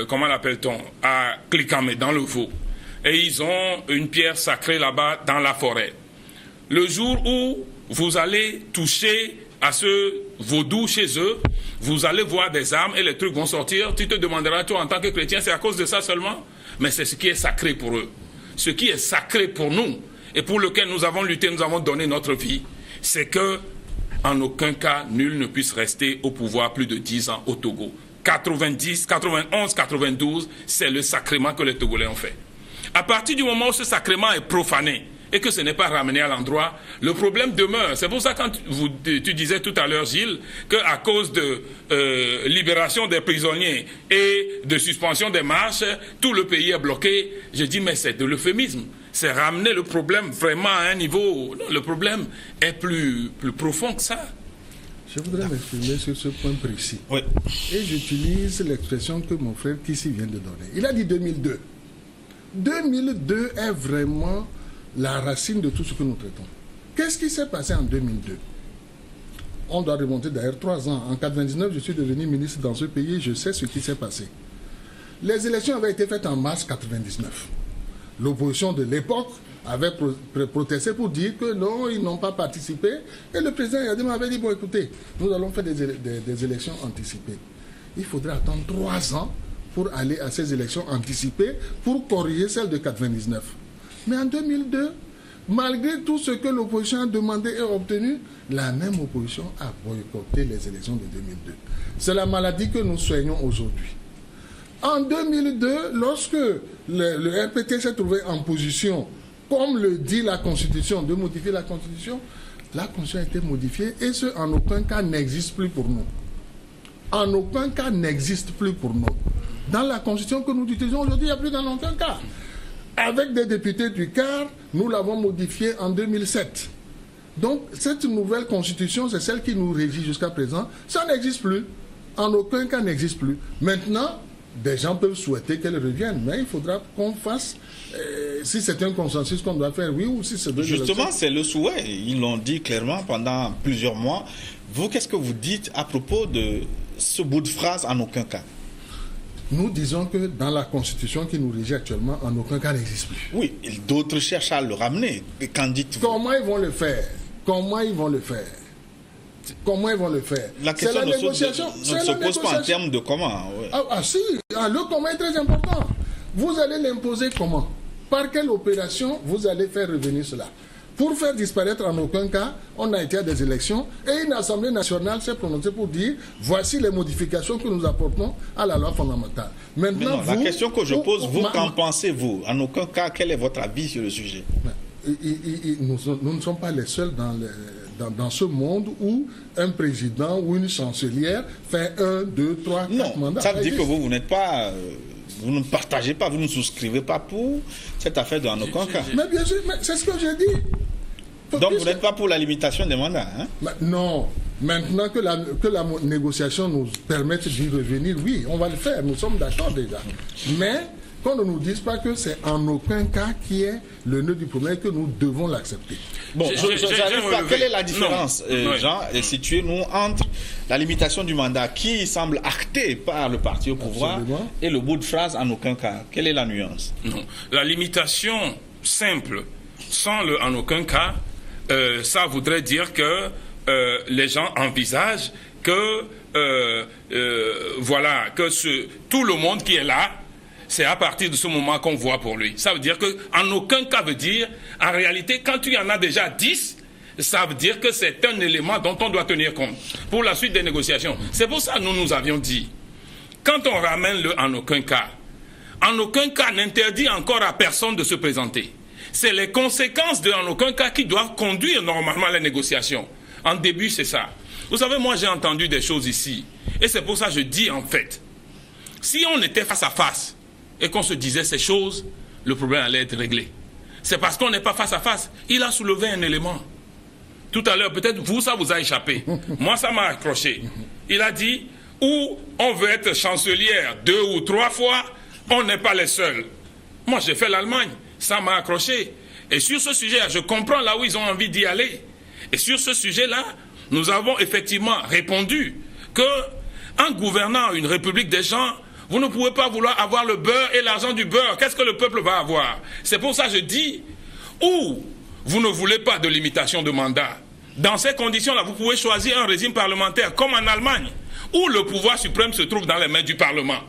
comment l'appelle-t-on, à Klikame, dans le Vaud, et ils ont une pierre sacrée là-bas dans la forêt. Le jour où vous allez toucher à ce vaudou chez eux, vous allez voir des armes et les trucs vont sortir. Tu te demanderas, toi, en tant que chrétien, c'est à cause de ça seulement? Mais c'est ce qui est sacré pour eux. Ce qui est sacré pour nous et pour lequel nous avons lutté, nous avons donné notre vie, c'est que, en aucun cas, nul ne puisse rester au pouvoir plus de 10 ans au Togo. 90, 91, 92, c'est le sacrement que les Togolais ont fait. À partir du moment où ce sacrement est profané, et que ce n'est pas ramené à l'endroit, le problème demeure. C'est pour ça quand tu disais tout à l'heure, Gilles, qu'à cause de libération des prisonniers et de suspension des marches, tout le pays est bloqué. Je dis, mais c'est de l'euphémisme. C'est ramener le problème vraiment à un niveau... Non, le problème est plus profond que ça. Je voudrais m'exprimer sur ce point précis. Oui. Et j'utilise l'expression que mon frère Kissi vient de donner. Il a dit 2002. 2002 est vraiment la racine de tout ce que nous traitons. Qu'est-ce qui s'est passé en 2002? On doit remonter d'ailleurs 3 ans. En 1999, je suis devenu ministre dans ce pays et je sais ce qui s'est passé. Les élections avaient été faites en mars 1999. L'opposition de l'époque avait protesté pour dire que non, ils n'ont pas participé. Et le président Yadema avait dit, bon écoutez, nous allons faire des élections anticipées. Il faudrait attendre 3 ans pour aller à ces élections anticipées pour corriger celles de 1999. Mais en 2002, malgré tout ce que l'opposition a demandé et obtenu, la même opposition a boycotté les élections de 2002. C'est la maladie que nous soignons aujourd'hui. En 2002, lorsque le RPT s'est trouvé en position, comme le dit la Constitution, de modifier la Constitution a été modifiée et ce, en aucun cas, n'existe plus pour nous. En aucun cas n'existe plus pour nous. Dans la Constitution que nous utilisons aujourd'hui, il n'y a plus dans aucun cas. Avec des députés du CAR, nous l'avons modifiée en 2007. Donc, cette nouvelle constitution, c'est celle qui nous régit jusqu'à présent. Ça n'existe plus. En aucun cas n'existe plus. Maintenant, des gens peuvent souhaiter qu'elle revienne, mais il faudra qu'on fasse, si c'est un consensus qu'on doit faire, oui, ou si c'est... Justement, c'est le souhait. Ils l'ont dit clairement pendant plusieurs mois. Vous, qu'est-ce que vous dites à propos de ce bout de phrase, en aucun cas? Nous disons que dans la Constitution qui nous régit actuellement, en aucun cas n'existe plus. Oui, d'autres cherchent à le ramener. Qu'en dites-vous? Comment ils vont le faire? Comment ils vont le faire? Comment ils vont le faire? La question ne se pose pas en termes de comment. Ouais. Si, le comment est très important. Vous allez l'imposer comment? Par quelle opération vous allez faire revenir cela? Pour faire disparaître en aucun cas, on a été à des élections et une Assemblée nationale s'est prononcée pour dire voici les modifications que nous apportons à la loi fondamentale. Maintenant, non, la question que je pose, vous, qu'en pensez-vous? En aucun cas, quel est votre avis sur le sujet? Nous ne sommes pas les seuls dans ce monde où un président ou une chancelière fait 1, 2, 3, 4 mandats. Ça veut dire que vous n'êtes pas... vous ne partagez pas, vous ne souscrivez pas pour cette affaire en aucun cas. Mais bien sûr, c'est ce que j'ai dit. Donc vous n'êtes pas pour la limitation des mandats, hein? Non. Maintenant que la négociation nous permette d'y revenir, oui, on va le faire. Nous sommes d'accord déjà. Mais qu'on ne nous dise pas que c'est en aucun cas qui est le nœud du problème, que nous devons l'accepter. Bon, quelle est la différence, Jean, situez-nous entre la limitation du mandat qui semble actée par le parti au pouvoir et le bout de phrase en aucun cas? Quelle est la nuance? Non. La limitation simple, sans le en aucun cas, ça voudrait dire que les gens envisagent que voilà, que tout le monde qui est là, c'est à partir de ce moment qu'on voit pour lui. Ça veut dire qu'en aucun cas veut dire, en réalité, quand il y en a déjà 10, ça veut dire que c'est un élément dont on doit tenir compte pour la suite des négociations. C'est pour ça que nous avions dit quand on ramène en aucun cas n'interdit encore à personne de se présenter. C'est les conséquences de en aucun cas qui doivent conduire normalement les négociations. En début, c'est ça. Vous savez, moi j'ai entendu des choses ici. Et c'est pour ça que je dis en fait, si on était face à face et qu'on se disait ces choses, le problème allait être réglé. C'est parce qu'on n'est pas face à face. Il a soulevé un élément. Tout à l'heure, peut-être vous, ça vous a échappé. Moi, ça m'a accroché. Il a dit, où on veut être chancelière 2 ou 3 fois, on n'est pas les seuls. Moi, j'ai fait l'Allemagne. Ça m'a accroché. Et sur ce sujet, je comprends là où ils ont envie d'y aller. Et sur ce sujet-là, nous avons effectivement répondu qu'en gouvernant une république des gens, vous ne pouvez pas vouloir avoir le beurre et l'argent du beurre. Qu'est-ce que le peuple va avoir? C'est pour ça que je dis, ou vous ne voulez pas de limitation de mandat. Dans ces conditions-là, vous pouvez choisir un régime parlementaire comme en Allemagne, où le pouvoir suprême se trouve dans les mains du Parlement.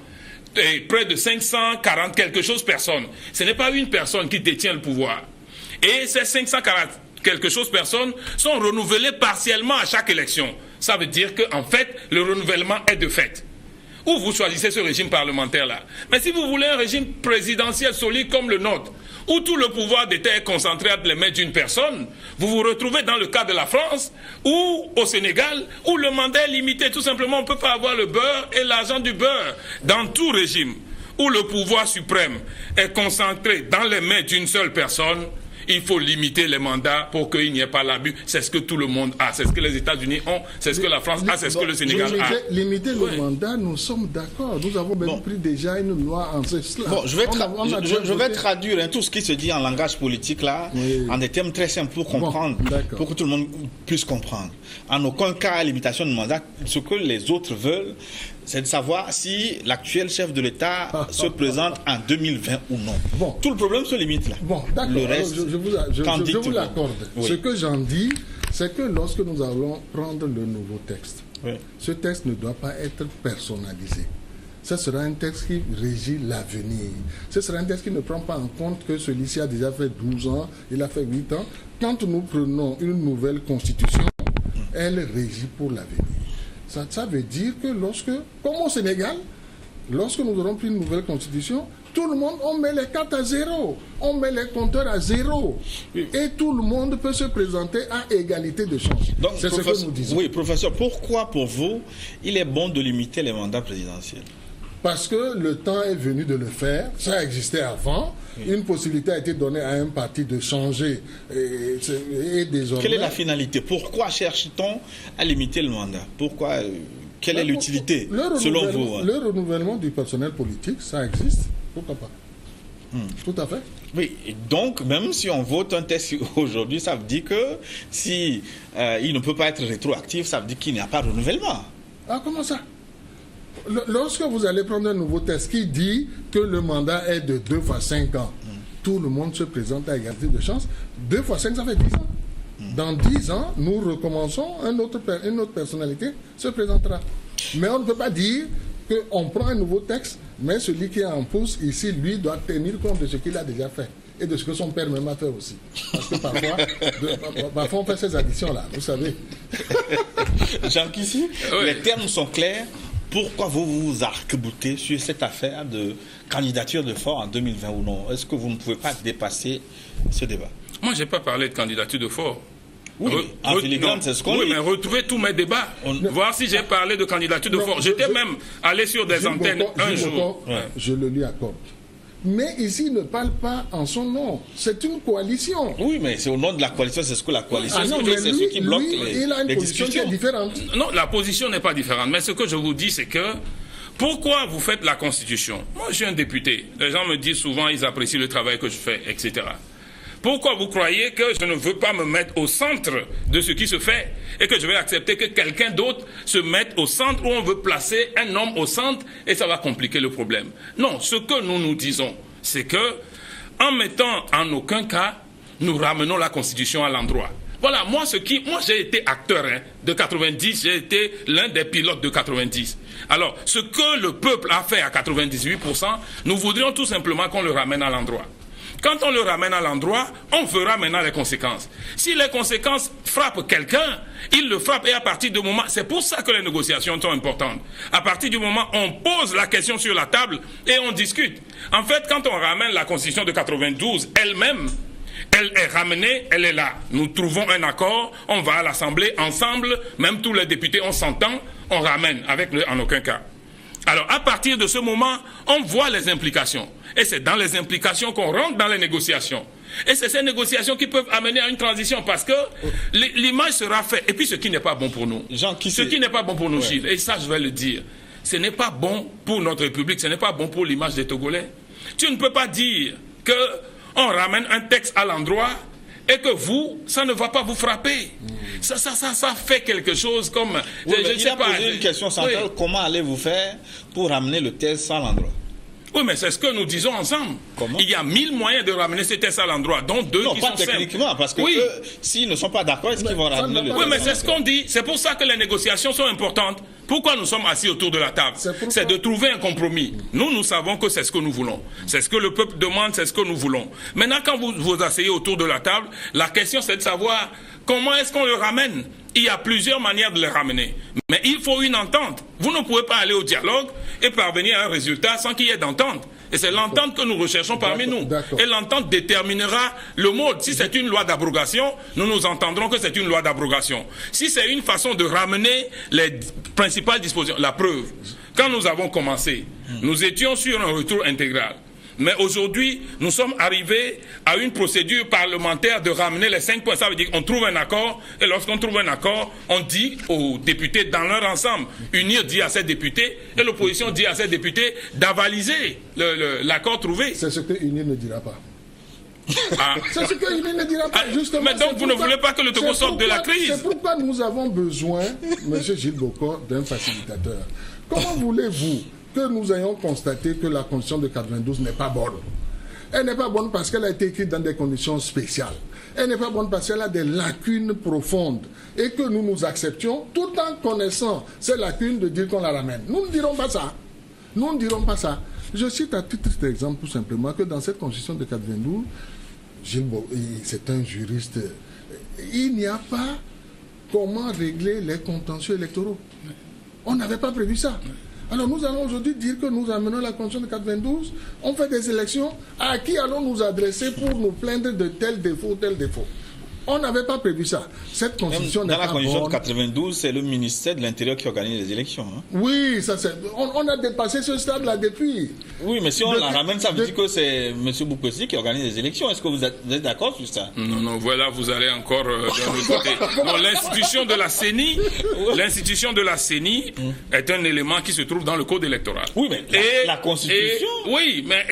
Et près de 540 quelque chose personnes. Ce n'est pas une personne qui détient le pouvoir. Et ces 540 quelque chose personnes sont renouvelées partiellement à chaque élection. Ça veut dire qu'en fait, le renouvellement est de fait. Ou vous choisissez ce régime parlementaire-là. Mais si vous voulez un régime présidentiel solide comme le nôtre, où tout le pouvoir d'État est concentré entre les mains d'une personne, vous vous retrouvez dans le cas de la France, ou au Sénégal, où le mandat est limité. Tout simplement, on ne peut pas avoir le beurre et l'argent du beurre. Dans tout régime où le pouvoir suprême est concentré dans les mains d'une seule personne, il faut limiter les mandats pour qu'il n'y ait pas l'abus. C'est ce que tout le monde a. C'est ce que les États-Unis ont. C'est ce que la France a. C'est ce que le Sénégal a. Limiter le mandat, nous sommes d'accord. Nous avons même pris déjà une loi en ce sens. Bon, je vais traduire tout ce qui se dit en langage politique là, en des termes très simples pour comprendre, pour que tout le monde puisse comprendre. En aucun cas, limitation de mandat. Ce que les autres veulent, c'est de savoir si l'actuel chef de l'État se présente en 2020 ou non. Bon. Tout le problème se limite là. Bon, d'accord. Le reste, je vous l'accorde. Oui. Ce que j'en dis, c'est que lorsque nous allons prendre le nouveau texte, ce texte ne doit pas être personnalisé. Ce sera un texte qui régit l'avenir. Ce sera un texte qui ne prend pas en compte que celui-ci a déjà fait 12 ans, il a fait 8 ans. Quand nous prenons une nouvelle constitution, elle régit pour l'avenir. Ça veut dire que comme au Sénégal, lorsque nous aurons pris une nouvelle constitution, tout le monde, on met les cartes à zéro, on met les compteurs à zéro, et tout le monde peut se présenter à égalité de chance. C'est ce que nous disons. Oui, professeur, pourquoi pour vous, il est bon de limiter les mandats présidentiels? Parce que le temps est venu de le faire, ça existait avant, une possibilité a été donnée à un parti de changer, et désormais... Quelle est la finalité? Pourquoi cherche-t-on à limiter le mandat? Pourquoi Quelle est l'utilité, selon vous? Le renouvellement du personnel politique, ça existe, pourquoi pas? Tout à fait. Oui, et donc même si on vote un texte aujourd'hui, ça veut dire que si il ne peut pas être rétroactif, ça veut dire qu'il n'y a pas de renouvellement. Ah, comment ça? Lorsque vous allez prendre un nouveau texte qui dit que le mandat est de 2 fois 5 ans, tout le monde se présente à égalité de chance. 2 fois 5, ça fait 10 ans. Dans 10 ans, nous recommençons, une autre personnalité se présentera. Mais on ne peut pas dire qu'on prend un nouveau texte, mais celui qui est en pouce ici, lui, doit tenir compte de ce qu'il a déjà fait et de ce que son père même a fait aussi. Parce que parfois on fait ces additions-là, vous savez. Jean Kissi, les termes sont clairs. Pourquoi vous vous arc-boutez sur cette affaire de candidature de Faure en 2020 ou non? Est-ce que vous ne pouvez pas dépasser ce débat? Moi, je n'ai pas parlé de candidature de Faure. Oui, en filigrane, c'est ce qu'on dit. Oui, mais retrouvez tous mes débats. Voir si j'ai parlé de candidature de Faure. J'étais même allé sur des antennes un jour. Je le lui accorde. Mais ici, il ne parle pas en son nom. C'est une coalition. Oui, mais c'est au nom de la coalition, c'est ce que la coalition... c'est ce qui bloque il a une position qui est différente. Non, la position n'est pas différente. Mais ce que je vous dis, c'est que pourquoi vous faites la Constitution? Moi, je suis un député. Les gens me disent souvent, ils apprécient le travail que je fais, etc. Pourquoi vous croyez que je ne veux pas me mettre au centre de ce qui se fait et que je vais accepter que quelqu'un d'autre se mette au centre où on veut placer un homme au centre et ça va compliquer le problème? Non, ce que nous disons, c'est que en mettant en aucun cas, nous ramenons la Constitution à l'endroit. Voilà, moi j'ai été acteur de 90, j'ai été l'un des pilotes de 90. Alors, ce que le peuple a fait à 98%, nous voudrions tout simplement qu'on le ramène à l'endroit. Quand on le ramène à l'endroit, on verra maintenant les conséquences. Si les conséquences frappent quelqu'un, il le frappe et à partir du moment, c'est pour ça que les négociations sont importantes. À partir du moment où on pose la question sur la table et on discute. En fait, quand on ramène la Constitution de 92 elle-même, elle est ramenée, elle est là. Nous trouvons un accord, on va à l'Assemblée ensemble, même tous les députés, on s'entend, on ramène en aucun cas. Alors, à partir de ce moment, on voit les implications. Et c'est dans les implications qu'on rentre dans les négociations. Et c'est ces négociations qui peuvent amener à une transition parce que l'image sera faite. Et puis, ce qui n'est pas bon pour nous. Ce qui n'est pas bon pour nous, Gilles, et ça, je vais le dire, ce n'est pas bon pour notre République, ce n'est pas bon pour l'image des Togolais. Tu ne peux pas dire qu'on ramène un texte à l'endroit et que vous, ça ne va pas vous frapper. Ça fait quelque chose comme... Oui, je ne sais pas. Posé une question centrale. Oui. Comment allez-vous faire pour ramener le texte à l'endroit? Oui, mais c'est ce que nous disons ensemble. Comment? Il y a 1000 moyens de ramener ces tests à l'endroit, dont 2 qui sont simples. Non, pas techniquement, parce que s'ils ne sont pas d'accord, est-ce qu'ils vont ramener le texte? Oui, mais c'est ce qu'on dit. C'est pour ça que les négociations sont importantes. Pourquoi nous sommes assis autour de la table? C'est de trouver un compromis. Nous savons que c'est ce que nous voulons. C'est ce que le peuple demande, c'est ce que nous voulons. Maintenant, quand vous vous asseyez autour de la table, la question c'est de savoir comment est-ce qu'on le ramène. Il y a plusieurs manières de le ramener. Mais il faut une entente. Vous ne pouvez pas aller au dialogue et parvenir à un résultat sans qu'il y ait d'entente. Et c'est l'entente que nous recherchons parmi nous. Et l'entente déterminera le mode. Si c'est une loi d'abrogation, nous entendrons que c'est une loi d'abrogation. Si c'est une façon de ramener les principales dispositions, la preuve, quand nous avons commencé, nous étions sur un retour intégral. Mais aujourd'hui, nous sommes arrivés à une procédure parlementaire de ramener les 5 points. Ça veut dire qu'on trouve un accord, et lorsqu'on trouve un accord, on dit aux députés dans leur ensemble, UNIR dit à ses députés, et l'opposition dit à ses députés d'avaliser l'accord trouvé. C'est ce que UNIR ne dira pas. C'est ce que UNIR ne dira pas, justement. Mais donc vous ne voulez pas que le Togo sorte de la crise? C'est pourquoi nous avons besoin, M. Gilles Bokor, d'un facilitateur. Comment voulez-vous que nous ayons constaté que la Constitution de 92 n'est pas bonne? Elle n'est pas bonne parce qu'elle a été écrite dans des conditions spéciales. Elle n'est pas bonne parce qu'elle a des lacunes profondes. Et que nous nous acceptions, tout en connaissant ces lacunes, de dire qu'on la ramène. Nous ne dirons pas ça. Nous ne dirons pas ça. Je cite à titre d'exemple tout simplement que dans cette Constitution de 92, c'est un juriste, il n'y a pas comment régler les contentieux électoraux. On n'avait pas prévu ça. Alors nous allons aujourd'hui dire que nous amenons la Constitution de 92, on fait des élections, à qui allons nous adresser pour nous plaindre de tel défaut, tel défaut? On n'avait pas prévu ça. Cette Constitution n'est pas bonne. Dans la Constitution de 92, c'est le ministère de l'Intérieur qui organise les élections. Hein? Oui, ça c'est. On a dépassé ce stade-là depuis. Oui, mais si on la ramène, ça veut dire que c'est M. Boukossi qui organise les élections. Est-ce que vous êtes d'accord sur ça? Non, voilà, vous allez encore dans le côté. Non, l'institution de la CENI, est un élément qui se trouve dans le code électoral. Oui, mais la Constitution. Oui, mais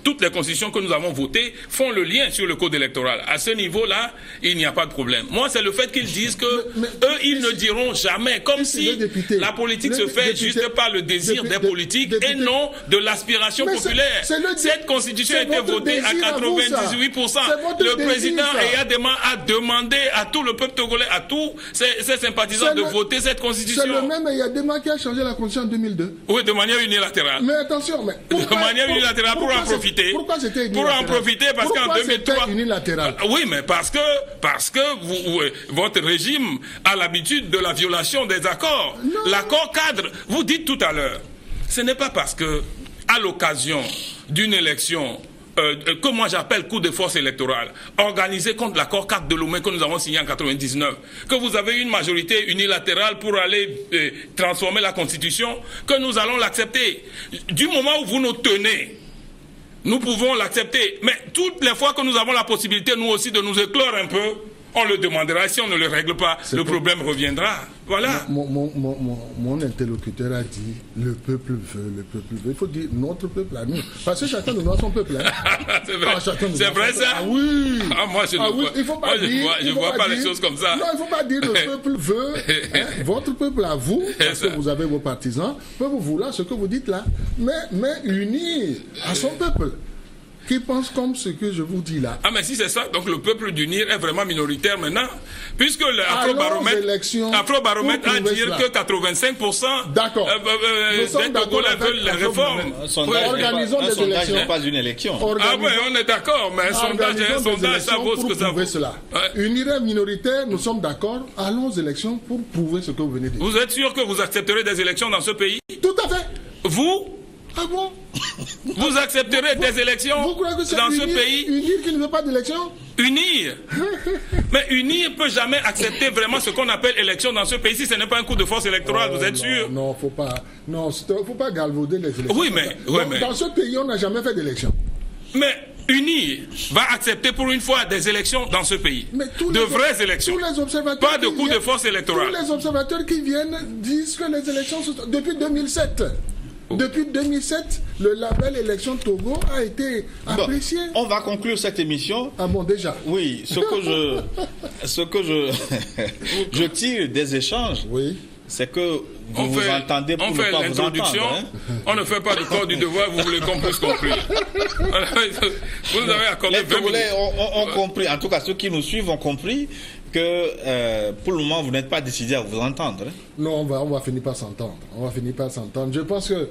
toutes les constitutions que nous avons votées font le lien sur le code électoral. À ce niveau-là, il n'y a pas de problème. Moi, c'est le fait qu'ils disent que eux, ils ne diront jamais, comme si la politique se fait juste par le désir des politiques et non de l'aspiration populaire. Cette constitution a été votée à 98%. Le président a demandé à tout le peuple togolais, à tous ses sympathisants de voter cette constitution. C'est le même Eyadema qui a changé la constitution en 2002. Oui, de manière unilatérale. Mais attention, de manière unilatérale pour en profiter. Pourquoi c'était unilatéral? Pour en profiter parce qu'en 2003. Oui, mais parce que votre régime a l'habitude de la violation des accords. L'accord cadre, vous dites tout à l'heure, ce n'est pas parce que, à l'occasion d'une élection, que moi j'appelle coup de force électorale, organisé contre l'accord cadre de Lomé que nous avons signé en 99, que vous avez une majorité unilatérale pour aller transformer la Constitution, que nous allons l'accepter. Du moment où vous nous tenez, nous pouvons l'accepter. Mais toutes les fois que nous avons la possibilité, nous aussi, de nous éclore un peu, on le demandera. Et si on ne le règle pas, le problème reviendra. Voilà. Mon interlocuteur a dit, le peuple veut, le peuple veut. Il faut dire notre peuple à nous. Parce que chacun de nous a son peuple. Hein. C'est vrai, c'est vrai ça? Ah oui. Moi, je ne vois pas les choses comme ça. Non, il ne faut pas dire le peuple veut. Hein, votre peuple à vous, parce que vous avez vos partisans, peut vous vouloir ce que vous dites là. Mais unir à son peuple. qui pensent comme ce que je vous dis là. Ah, mais si c'est ça, donc le peuple du Nil est vraiment minoritaire maintenant, puisque l'Afrobaromètre a dit que 85% d'accord. Des Togolais veulent les réformes. Organisons des élections. N'est pas une élection. Ah oui, on est d'accord, mais un sondage, ça vaut ce que ça vaut. Cela. Ouais. Une idée minoritaire, nous sommes d'accord, allons aux élections pour prouver ce que vous venez de dire. Vous êtes sûr que vous accepterez des élections dans ce pays? Tout à fait. Vous? Ah bon? Vous accepterez des élections dans ce pays? Unir qui ne veut pas d'élection? Unir? Mais Unir ne peut jamais accepter vraiment ce qu'on appelle élection dans ce pays si ce n'est pas un coup de force électorale, vous êtes sûr? Non, faut pas galvauder les élections. Oui, mais dans ce pays, on n'a jamais fait d'élection. Mais Unir va accepter pour une fois des élections dans ce pays. De vraies élections. Pas de coup de force électorale. Tous les observateurs qui viennent disent que les élections sont depuis 2007. Depuis 2007, le label Élection Togo a été apprécié. On va conclure cette émission. Ah bon, déjà? Oui, ce que je tire des échanges, oui, c'est que vous entendez pour ne pas vous entendre. Hein? On ne fait pas de corps du devoir, vous voulez qu'on puisse conclure. Vous nous avez accordé 20 minutes. ont compris, en tout cas ceux qui nous suivent ont compris que pour le moment vous n'êtes pas décidé à vous entendre. Hein? Non, on va finir par s'entendre. Je pense que,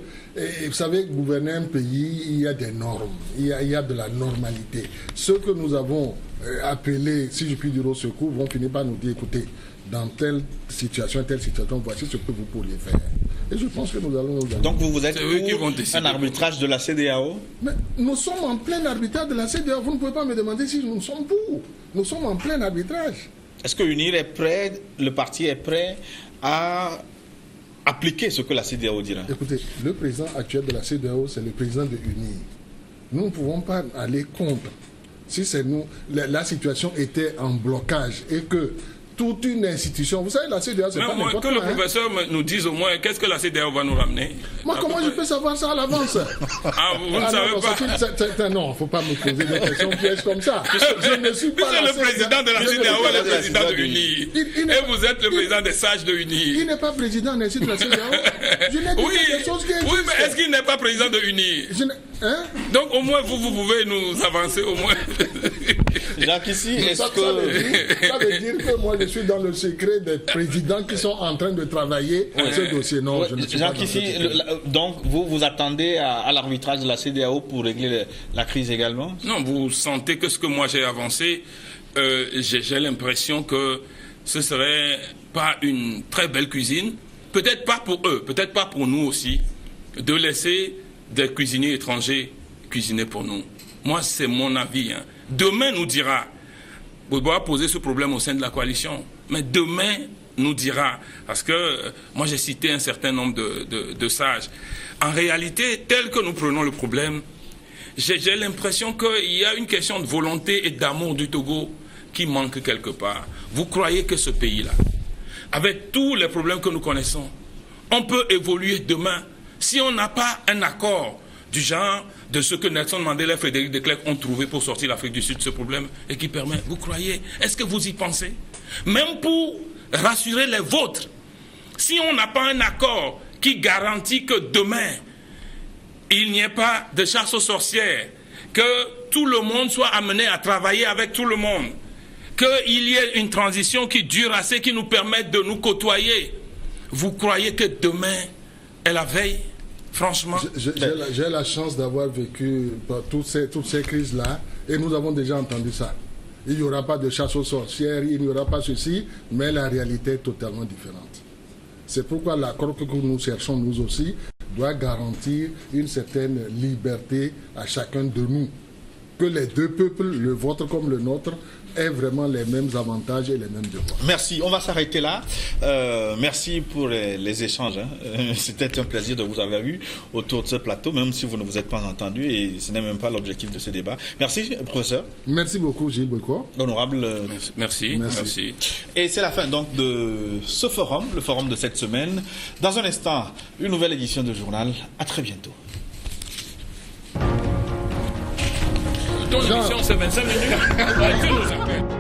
vous savez, gouverner un pays, il y a des normes, il y a de la normalité. Ceux que nous avons appelés, si je puis dire, au secours, vont finir par nous dire, écoutez, dans telle situation, voici ce que vous pourriez faire. Et je pense que nous allons... Donc vous êtes pour un arbitrage de la CEDEAO? Mais nous sommes en plein arbitrage de la CEDEAO. Vous ne pouvez pas me demander si nous sommes pour. Nous sommes en plein arbitrage. Est-ce que UNIR est prêt, le parti est prêt à appliquer ce que la CEDEAO dira? Écoutez, le président actuel de la CEDEAO, c'est le président de UNIR. Nous ne pouvons pas aller contre. Si c'est nous, la situation était en blocage et que toute une institution, vous savez, la CEDEAO, c'est pas n'importe quoi. Que le professeur nous dise au moins qu'est-ce que la CEDEAO va nous ramener. Moi, comment je peux savoir ça à l'avance? Ah, vous ne savez pas? Non, il ne faut pas me poser des questions pièges comme ça. Je ne suis pas le président de la CEDEAO et le président de UNIR. Et vous êtes le président des sages de UNIR. Il n'est pas président de la CEDEAO. Je n'ai dit des choses qui existent. Oui, mais est-ce qu'il n'est pas président de UNIR? Donc au moins, vous pouvez nous avancer au moins. Jacques, ici, ça veut dire que moi, je suis dans le secret des présidents qui sont en train de travailler à ce dossier. Non, je ne suis Jacques, pas ici, donc vous attendez à l'arbitrage de la CEDEAO pour régler la crise également? Non, vous sentez que ce que moi j'ai avancé, j'ai l'impression que ce serait pas une très belle cuisine, peut-être pas pour eux, peut-être pas pour nous aussi, de laisser des cuisiniers étrangers cuisiner pour nous. Moi, c'est mon avis. Hein. Demain nous dira, vous devez poser ce problème au sein de la coalition, mais demain nous dira, parce que moi j'ai cité un certain nombre de sages. En réalité, tel que nous prenons le problème, j'ai l'impression qu'il y a une question de volonté et d'amour du Togo qui manque quelque part. Vous croyez que ce pays-là, avec tous les problèmes que nous connaissons, on peut évoluer demain si on n'a pas un accord du genre de ce que Nelson Mandela et Frédéric de Klerk ont trouvé pour sortir l'Afrique du Sud de ce problème et qui permet, vous croyez, est-ce que vous y pensez? Même pour rassurer les vôtres, si on n'a pas un accord qui garantit que demain, il n'y ait pas de chasse aux sorcières, que tout le monde soit amené à travailler avec tout le monde, qu'il y ait une transition qui dure assez, qui nous permette de nous côtoyer, vous croyez que demain est la veille? Franchement, j'ai la chance d'avoir vécu toutes ces crises-là et nous avons déjà entendu ça. Il n'y aura pas de chasse aux sorcières, il n'y aura pas ceci, mais la réalité est totalement différente. C'est pourquoi l'accord que nous cherchons, nous aussi, doit garantir une certaine liberté à chacun de nous. Que les deux peuples, le vôtre comme le nôtre, aient vraiment les mêmes avantages et les mêmes devoirs. Merci, on va s'arrêter là. Merci pour les échanges. Hein. C'était un plaisir de vous avoir eu autour de ce plateau, même si vous ne vous êtes pas entendu, et ce n'est même pas l'objectif de ce débat. Merci, professeur. Merci beaucoup, Gilles Boyko. Honorable. Merci. Et c'est la fin donc de ce forum, le forum de cette semaine. Dans un instant, une nouvelle édition de journal. À très bientôt. Ton émission, c'est 25 minutes. Tu nous appelles.